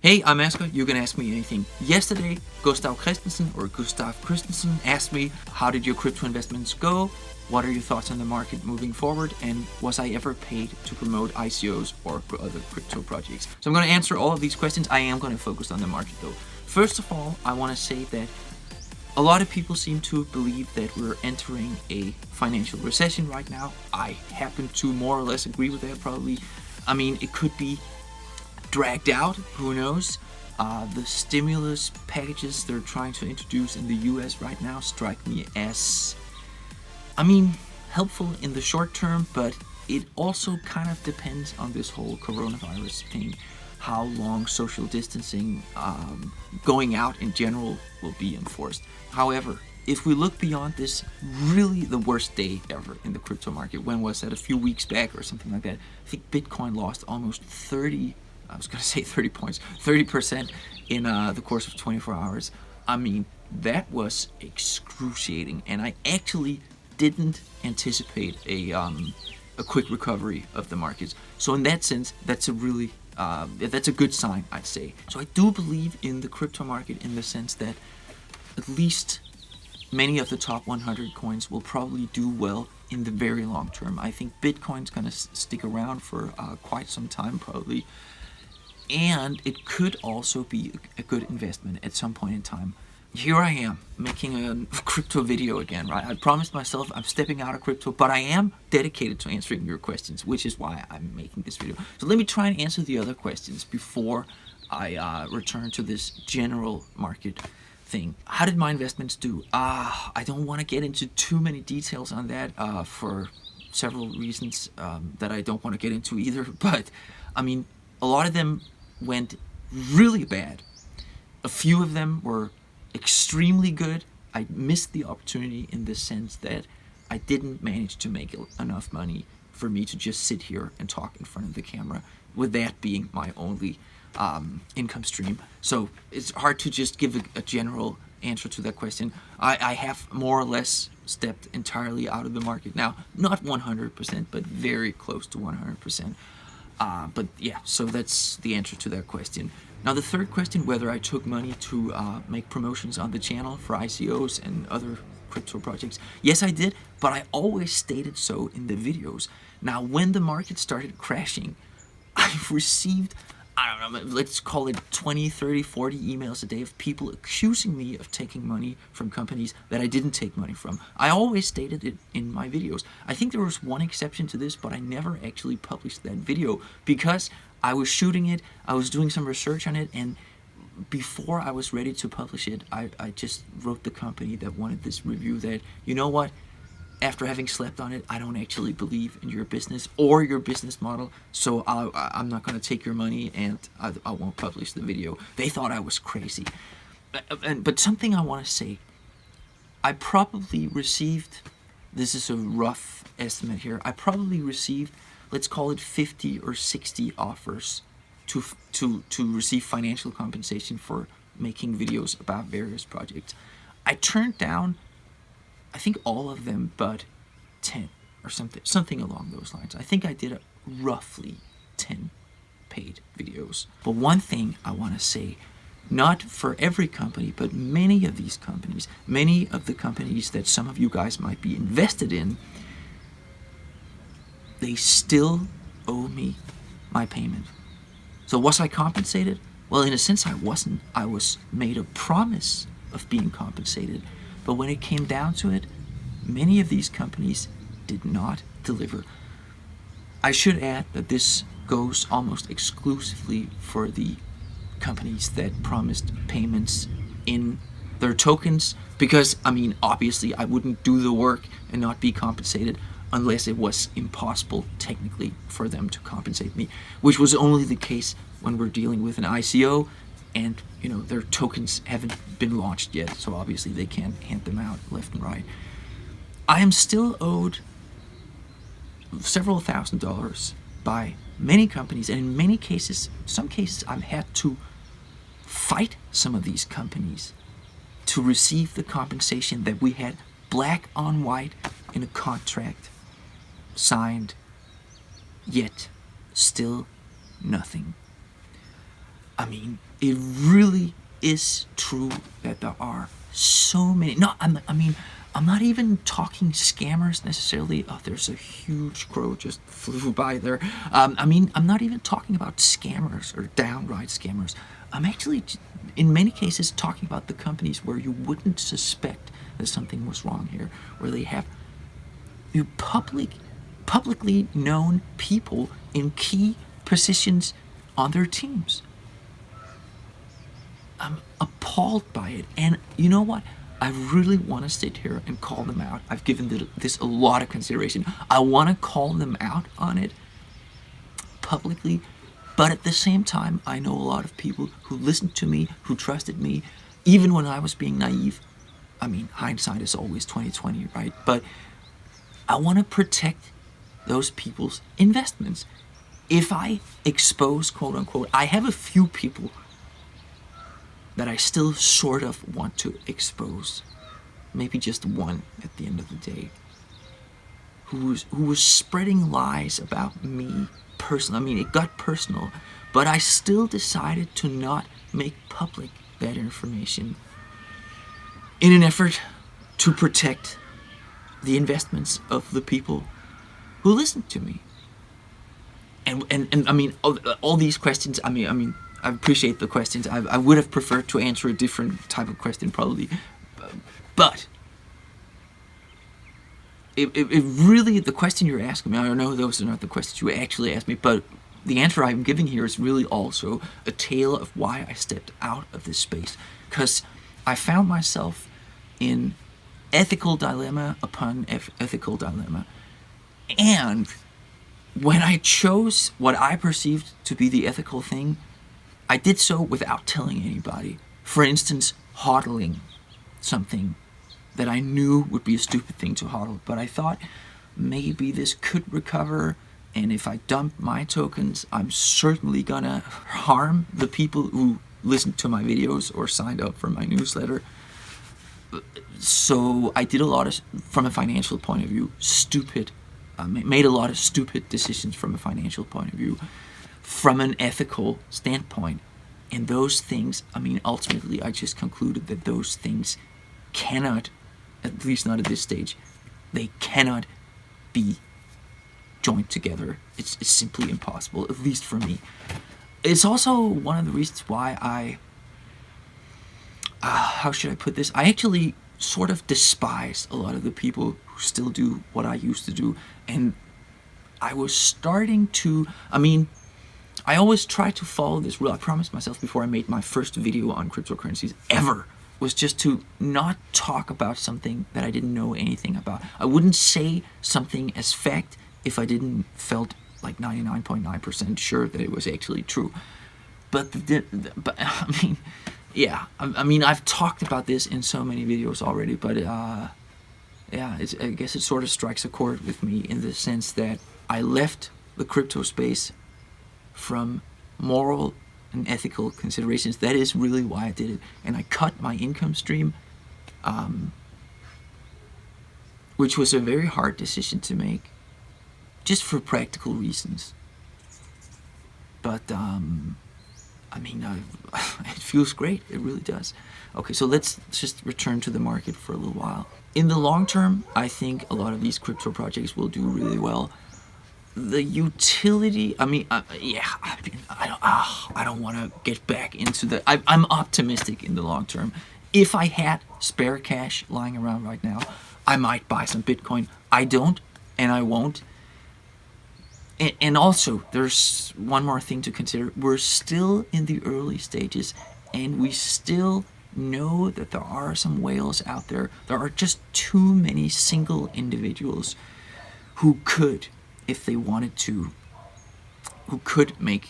Hey, I'm Asger. You can ask me anything. Yesterday, Gustav Christensen asked me, how did your crypto investments go? What are your thoughts on the market moving forward? And was I ever paid to promote ICOs or other crypto projects? So I'm going to answer all of these questions. I am going to focus on the market though. First of all, I want to say that a lot of people seem to believe that we're entering a financial recession right now. I happen to more or less agree with that probably. I mean, it could be dragged out, who knows. The stimulus packages they're trying to introduce in the US right now strike me as, helpful in the short term, but it also kind of depends on this whole coronavirus thing, how long social distancing, going out in general, will be enforced. However, if we look beyond this, really the worst day ever in the crypto market, when was that, a few weeks back or something like that, I think Bitcoin lost almost 30 points, 30% in the course of 24 hours. I mean, that was excruciating, and I actually didn't anticipate a quick recovery of the markets. So in that sense, that's a good sign, I'd say. So I do believe in the crypto market in the sense that at least many of the top 100 coins will probably do well in the very long term. I think Bitcoin's going to stick around for quite some time probably. And it could also be a good investment at some point in time. Here I am making a crypto video again, right? I promised myself I'm stepping out of crypto, but I am dedicated to answering your questions, which is why I'm making this video. So let me try and answer the other questions before I return to this general market thing. How did my investments do? I don't want to get into too many details on that for several reasons that I don't want to get into either. But I mean, a lot of them went really bad. A few of them were extremely good. I missed the opportunity in the sense that I didn't manage to make enough money for me to just sit here and talk in front of the camera, with that being my only income stream. So it's hard to just give a general answer to that question. I have more or less stepped entirely out of the market now. Not 100%, but very close to 100%. But yeah, so that's the answer to that question. Now the third question, whether I took money to make promotions on the channel for ICOs and other crypto projects. Yes, I did, but I always stated so in the videos. Now when the market started crashing, I've received, I don't know, let's call it 20, 30, 40 emails a day of people accusing me of taking money from companies that I didn't take money from. I always stated it in my videos. I think there was one exception to this, but I never actually published that video because I was shooting it, I was doing some research on it, and before I was ready to publish it, I just wrote the company that wanted this review that, you know what, after having slept on it, I don't actually believe in your business or your business model, so I'm not going to take your money and I won't publish the video. They thought I was crazy. But something I want to say, I probably received, this is a rough estimate here, I probably received, let's call it 50 or 60 offers to receive financial compensation for making videos about various projects. I turned down, I think, all of them but 10 or something along those lines. I think I did roughly 10 paid videos. But one thing I want to say, not for every company, but many of these companies, many of the companies that some of you guys might be invested in, they still owe me my payment. So was I compensated? Well, in a sense I wasn't. I was made a promise of being compensated. But when it came down to it, many of these companies did not deliver. I should add that this goes almost exclusively for the companies that promised payments in their tokens, because, obviously I wouldn't do the work and not be compensated unless it was impossible technically for them to compensate me, which was only the case when we're dealing with an ICO and their tokens haven't been launched yet, so obviously they can't hand them out left and right. I am still owed several $1,000s by many companies, and in many cases, some cases I've had to fight some of these companies to receive the compensation that we had black on white in a contract signed, yet still nothing. I mean, it really is true that there are so many. No, I mean, I'm not even talking scammers necessarily. Oh, there's a huge crow just flew by there. I mean, I'm not even talking about scammers or downright scammers. I'm actually, in many cases, talking about the companies where you wouldn't suspect that something was wrong here, where they have publicly known people in key positions on their teams. I'm appalled by it. And you know what? I really want to sit here and call them out. I've given this a lot of consideration. I want to call them out on it publicly, but at the same time, I know a lot of people who listened to me, who trusted me, even when I was being naive. I mean, hindsight is always 20/20, right? But I want to protect those people's investments. If I expose, quote unquote, I have a few people that I still sort of want to expose. Maybe just one at the end of the day. Who was spreading lies about me personally. I mean, it got personal, but I still decided to not make public that information in an effort to protect the investments of the people who listened to me. And I mean, all these questions, I mean, I appreciate the questions. I would have preferred to answer a different type of question probably. But it really, the question you're asking me, I know those are not the questions you actually asked me, but the answer I'm giving here is really also a tale of why I stepped out of this space. Because I found myself in ethical dilemma upon ethical dilemma. And when I chose what I perceived to be the ethical thing, I did so without telling anybody. For instance, hodling something that I knew would be a stupid thing to hodl, but I thought maybe this could recover, and if I dump my tokens, I'm certainly gonna harm the people who listened to my videos or signed up for my newsletter. So I did a lot of, from a financial point of view, made a lot of stupid decisions from a financial point of view. From an ethical standpoint, and those things, I mean, ultimately I just concluded that those things cannot, at least not at this stage, they cannot be joined together. It's simply impossible, at least for me. It's also one of the reasons why how should I put this? I actually sort of despise a lot of the people who still do what I used to do, and I was starting to, I mean, I always try to follow this rule. I promised myself before I made my first video on cryptocurrencies ever, was just to not talk about something that I didn't know anything about. I wouldn't say something as fact if I didn't felt like 99.9% sure that it was actually true. But I mean, yeah, I mean, I've talked about this in so many videos already, but yeah, I guess it sort of strikes a chord with me in the sense that I left the crypto space from moral and ethical considerations. That is really why I did it. And I cut my income stream, which was a very hard decision to make, just for practical reasons. But, I mean, it feels great. It really does. Okay, so let's just return to the market for a little while. In the long term, I think a lot of these crypto projects will do really well. The utility, I mean, yeah, I don't want to get back into the, I'm optimistic in the long term. If I had spare cash lying around right now, I might buy some Bitcoin. I don't, and I won't. And also, there's one more thing to consider. We're still in the early stages, and we still know that there are some whales out there. There are just too many single individuals who could, if they wanted to, who could make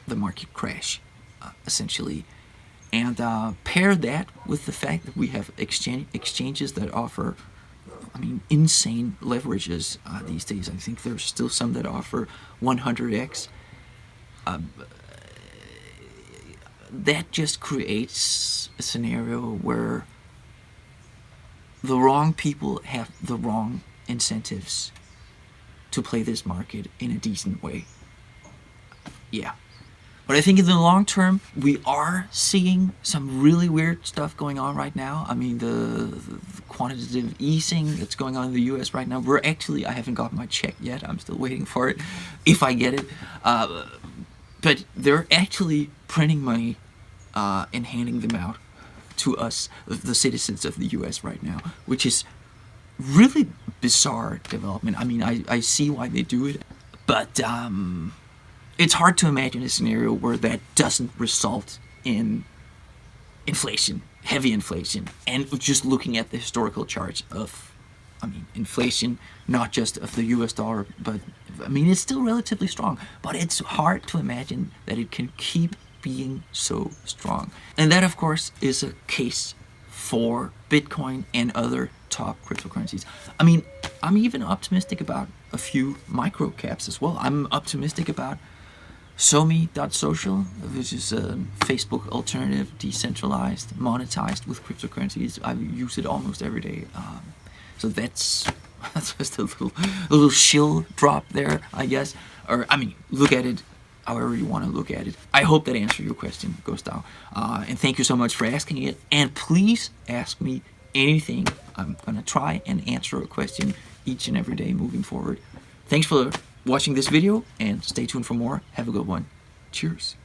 the market crash, essentially. And pair that with the fact that we have exchanges that offer, I mean, insane leverages these days. I think there's still some that offer 100x. That just creates a scenario where the wrong people have the wrong incentives to play this market in a decent way. Yeah. But I think in the long term, we are seeing some really weird stuff going on right now. I mean, the quantitative easing that's going on in the US right now. I haven't got my check yet. I'm still waiting for it, if I get it. But they're actually printing money and handing them out to us, the citizens of the US right now, which is really bizarre development. I mean, I see why they do it, but it's hard to imagine a scenario where that doesn't result in inflation, heavy inflation. And just looking at the historical charts of, I mean, inflation, not just of the US dollar, but I mean, it's still relatively strong, but it's hard to imagine that it can keep being so strong. And that, of course, is a case for Bitcoin and other top cryptocurrencies. I mean, I'm even optimistic about a few micro caps as well. I'm optimistic about Somi.social, which is a Facebook alternative, decentralized, monetized with cryptocurrencies. I use it almost every day. So that's just a little shill drop there, I guess. Or, I mean, look at it however you want to look at it. I hope that answered your question, Gustav. And thank you so much for asking it. And please ask me anything. I'm going to try and answer a question each and every day moving forward. Thanks for watching this video, and stay tuned for more. Have a good one. Cheers.